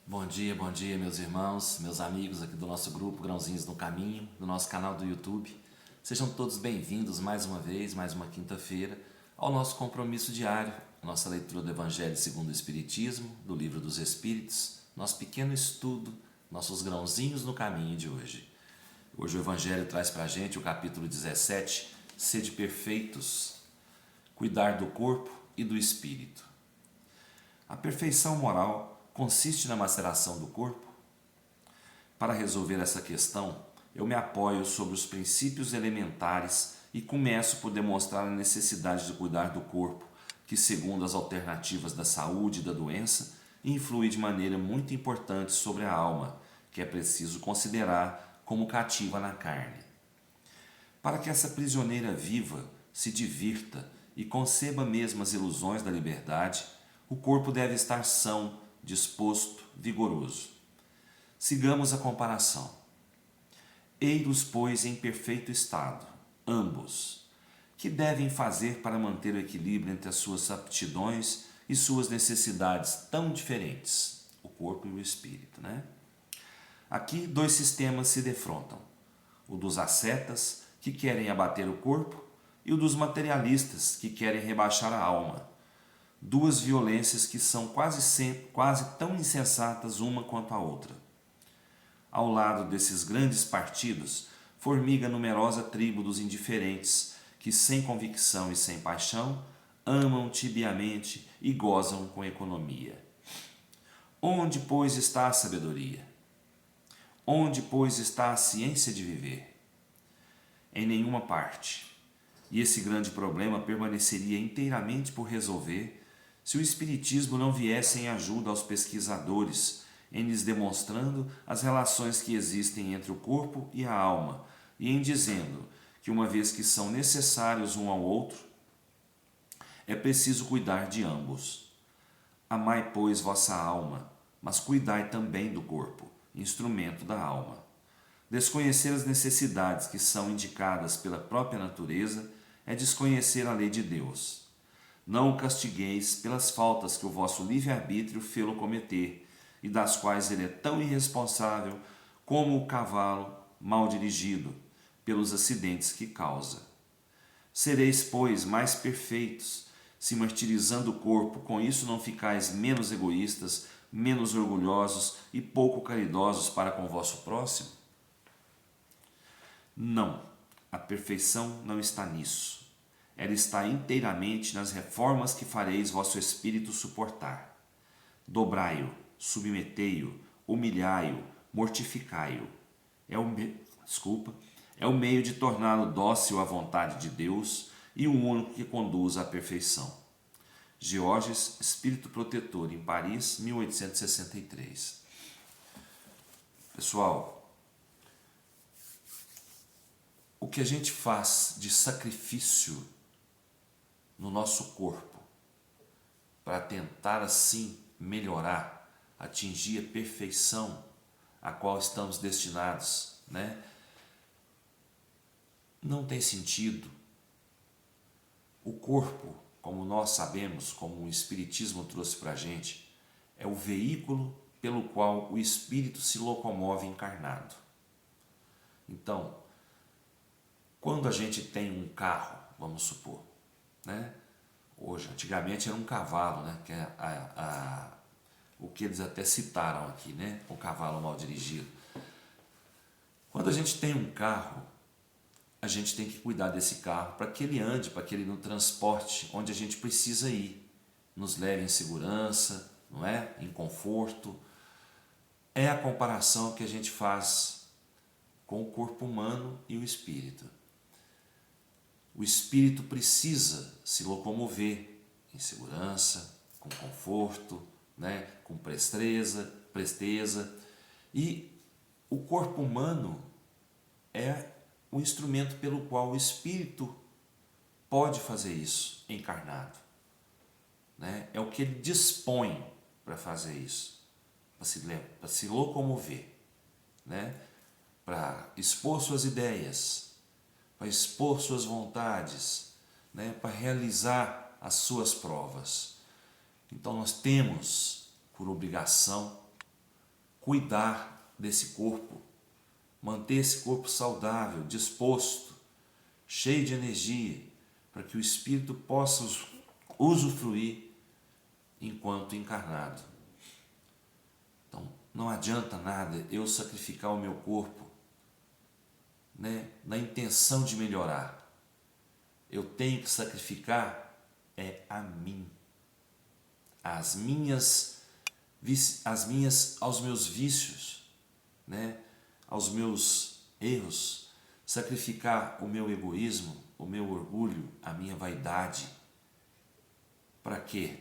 Bom dia, meus irmãos, meus amigos aqui do nosso grupo Grãozinhos no Caminho, do nosso canal do YouTube. Sejam todos bem-vindos mais uma vez, mais uma quinta-feira, ao nosso compromisso diário, nossa leitura do Evangelho segundo o Espiritismo, do Livro dos Espíritos, nosso pequeno estudo, nossos grãozinhos no caminho de hoje. Hoje o Evangelho traz para a gente o capítulo 17, Sede perfeitos, cuidar do corpo e do espírito. A perfeição moral consiste na maceração do corpo? Para resolver essa questão, eu me apoio sobre os princípios elementares e começo por demonstrar a necessidade de cuidar do corpo, que, segundo as alternativas da saúde e da doença, influi de maneira muito importante sobre a alma, que é preciso considerar como cativa na carne. Para que essa prisioneira viva, se divirta e conceba mesmo as ilusões da liberdade, o corpo deve estar são, disposto, vigoroso. Sigamos a comparação. Ei-los, pois, em perfeito estado, ambos. Que devem fazer para manter o equilíbrio entre as suas aptidões e suas necessidades tão diferentes, o corpo e o espírito, né? Aqui dois sistemas se defrontam: o dos ascetas, que querem abater o corpo, e o dos materialistas, que querem rebaixar a alma. Duas violências que são quase tão insensatas uma quanto a outra. Ao lado desses grandes partidos, formiga a numerosa tribo dos indiferentes, que sem convicção e sem paixão, amam tibiamente e gozam com economia. Onde, pois, está a sabedoria? Onde, pois, está a ciência de viver? Em nenhuma parte. E esse grande problema permaneceria inteiramente por resolver se o Espiritismo não viesse em ajuda aos pesquisadores, em lhes demonstrando as relações que existem entre o corpo e a alma, e em dizendo que, uma vez que são necessários um ao outro, é preciso cuidar de ambos. Amai, pois, vossa alma, mas cuidai também do corpo, instrumento da alma. Desconhecer as necessidades que são indicadas pela própria natureza é desconhecer a lei de Deus. Não o castigueis pelas faltas que o vosso livre-arbítrio fê-lo cometer, e das quais ele é tão irresponsável como o cavalo mal dirigido, pelos acidentes que causa. Sereis, pois, mais perfeitos, se martirizando o corpo, com isso não ficais menos egoístas, menos orgulhosos e pouco caridosos para com o vosso próximo? Não, a perfeição não está nisso. Ela está inteiramente nas reformas que fareis vosso espírito suportar. Dobrai-o, submetei-o, humilhai-o, mortificai-o. É o meio de torná-lo dócil à vontade de Deus e o único que conduz à perfeição. Georges, Espírito Protetor, em Paris, 1863. Pessoal, o que a gente faz de sacrifício no nosso corpo para tentar assim melhorar, atingir a perfeição a qual estamos destinados, né? Não tem sentido. O corpo, como nós sabemos, como o Espiritismo trouxe para a gente, é o veículo pelo qual o espírito se locomove encarnado. Então, quando a gente tem um carro, vamos supor, né? Hoje, antigamente era um cavalo, né? Que é o que eles até citaram aqui, né? O cavalo mal dirigido. Quando a gente tem um carro, a gente tem que cuidar desse carro para que ele ande, para que ele nos transporte onde a gente precisa ir, nos leve em segurança, não é? Em conforto. É a comparação que a gente faz com o corpo humano e o espírito. O espírito precisa se locomover em segurança, com conforto, né? Com presteza, e o corpo humano é o instrumento pelo qual o espírito pode fazer isso encarnado, né? É o que ele dispõe para fazer isso, para se locomover, né? Para expor suas ideias, para expor suas vontades, né? Para realizar as suas provas. Então nós temos por obrigação cuidar desse corpo, manter esse corpo saudável, disposto, cheio de energia, para que o espírito possa usufruir enquanto encarnado. Então, não adianta nada eu sacrificar o meu corpo, né, na intenção de melhorar. Eu tenho que sacrificar a mim, aos meus vícios, né, aos meus erros, sacrificar o meu egoísmo, o meu orgulho, a minha vaidade. Para quê?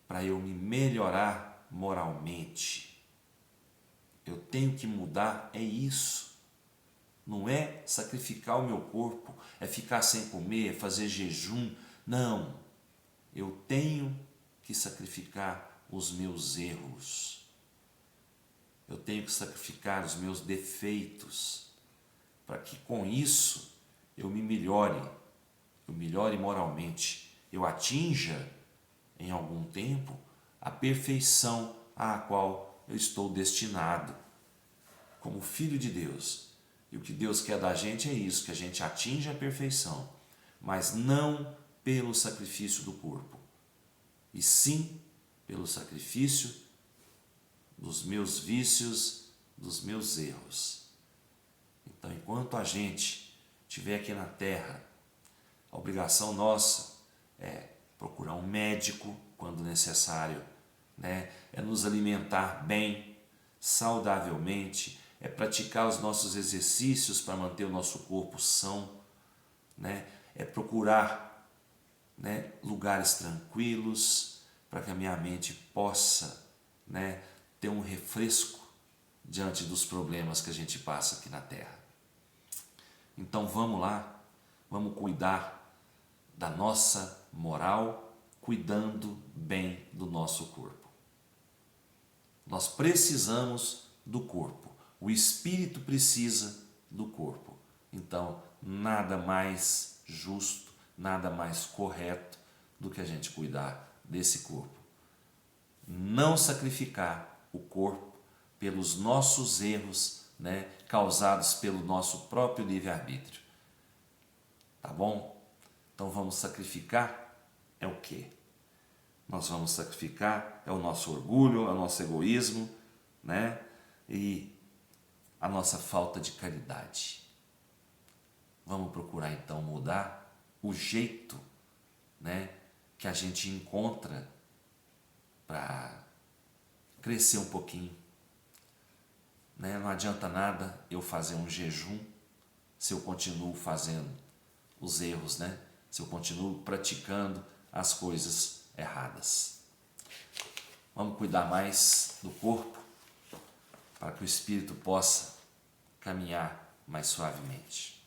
Para eu me melhorar moralmente. Eu tenho que mudar, é isso. Não é sacrificar o meu corpo, é ficar sem comer, é fazer jejum. Não. Eu tenho que sacrificar os meus erros. Eu tenho que sacrificar os meus defeitos, para que com isso eu me melhore, moralmente, eu atinja em algum tempo a perfeição à qual eu estou destinado como filho de Deus. E o que Deus quer da gente é isso, que a gente atinja a perfeição, mas não pelo sacrifício do corpo, e sim pelo sacrifício dos meus vícios, dos meus erros. Então, enquanto a gente estiver aqui na Terra, a obrigação nossa é procurar um médico quando necessário, né? É nos alimentar bem, saudavelmente, é praticar os nossos exercícios para manter o nosso corpo são, né? É procurar, né, lugares tranquilos para que a minha mente possa, né, ter um refresco diante dos problemas que a gente passa aqui na Terra. Então vamos lá, vamos cuidar da nossa moral, cuidando bem do nosso corpo. Nós precisamos do corpo, o espírito precisa do corpo. Então, nada mais justo, nada mais correto do que a gente cuidar desse corpo. Não sacrificar o corpo pelos nossos erros, né, causados pelo nosso próprio livre-arbítrio. Tá bom? Então vamos sacrificar é o quê? Nós vamos sacrificar é o nosso orgulho, é o nosso egoísmo, né? E a nossa falta de caridade. Vamos procurar então mudar o jeito, né, que a gente encontra para crescer um pouquinho. Né? Não adianta nada eu fazer um jejum se eu continuo fazendo os erros, né? Se eu continuo praticando as coisas erradas. Vamos cuidar mais do corpo para que o espírito possa caminhar mais suavemente.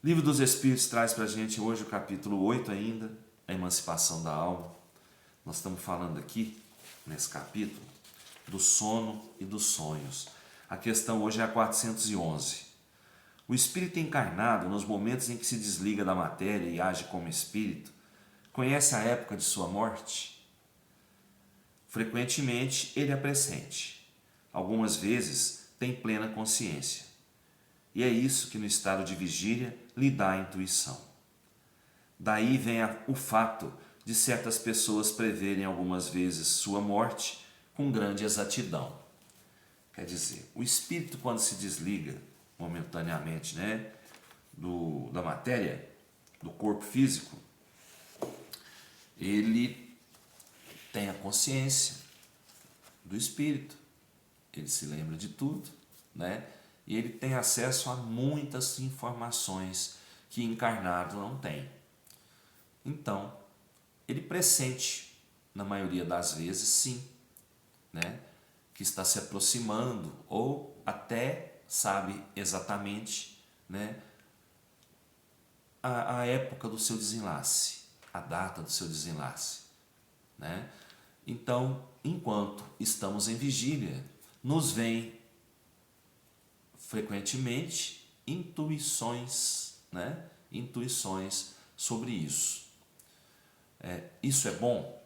O Livro dos Espíritos traz para a gente hoje o capítulo 8 ainda, a emancipação da alma. Nós estamos falando aqui, nesse capítulo, do sono e dos sonhos. A questão hoje é a 411. O espírito encarnado, nos momentos em que se desliga da matéria e age como espírito, conhece a época de sua morte? Frequentemente ele a pressente. Algumas vezes tem plena consciência. E é isso que no estado de vigília lhe dá a intuição. Daí vem o fato de certas pessoas preverem algumas vezes sua morte com grande exatidão. Quer dizer, o espírito, quando se desliga momentaneamente, né, da matéria, do corpo físico, ele tem a consciência do espírito, ele se lembra de tudo, né, e ele tem acesso a muitas informações que encarnado não tem. Então, ele pressente, na maioria das vezes, sim, né, que está se aproximando, ou até sabe exatamente, né, a época do seu desenlace, a data do seu desenlace, né? Então, enquanto estamos em vigília, nos vem frequentemente intuições, né? Intuições sobre isso. Isso é bom?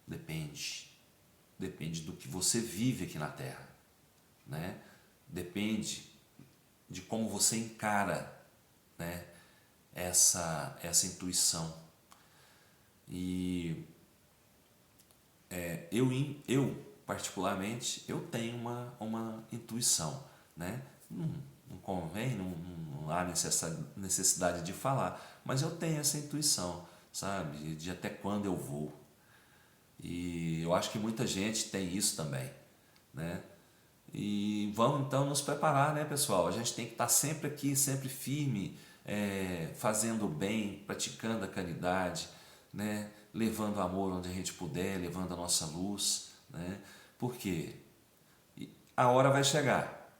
Depende. depende do que você vive aqui na Terra, né? Depende de como você encara, né, essa intuição. E eu particularmente, eu tenho uma intuição, né? Não convém, não há necessidade de falar, mas eu tenho essa intuição, sabe? De até quando eu vou. E eu acho que muita gente tem isso também, né? E vamos então nos preparar, né, pessoal? A gente tem que estar sempre aqui, sempre firme, fazendo o bem, praticando a caridade, né? Levando amor onde a gente puder, levando a nossa luz, né? Porque a hora vai chegar,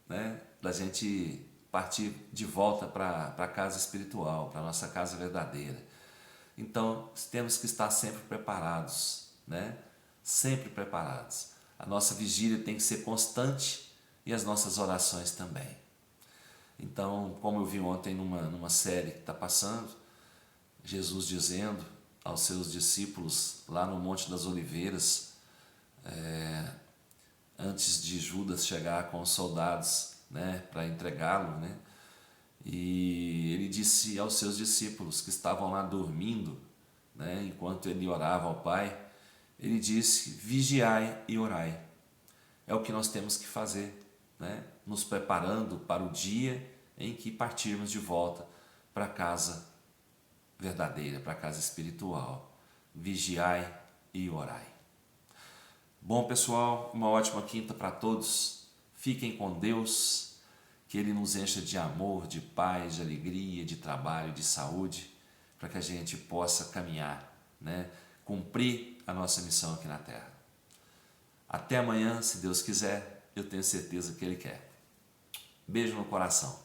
né, da gente partir de volta para a casa espiritual, para a nossa casa verdadeira. Então, temos que estar sempre preparados, né? Sempre preparados. A nossa vigília tem que ser constante e as nossas orações também. Então, como eu vi ontem numa série que está passando, Jesus dizendo aos seus discípulos lá no Monte das Oliveiras, antes de Judas chegar com os soldados, né, para entregá-lo, né? E ele disse aos seus discípulos que estavam lá dormindo, né, enquanto ele orava ao Pai, ele disse: vigiai e orai. É o que nós temos que fazer, né? Nos preparando para o dia em que partirmos de volta para a casa verdadeira, para a casa espiritual. Vigiai e orai. Bom, pessoal, uma ótima quinta para todos. Fiquem com Deus, que Ele nos encha de amor, de paz, de alegria, de trabalho, de saúde, para que a gente possa caminhar, né? Cumprir a nossa missão aqui na Terra. Até amanhã, se Deus quiser, eu tenho certeza que Ele quer. Beijo no coração.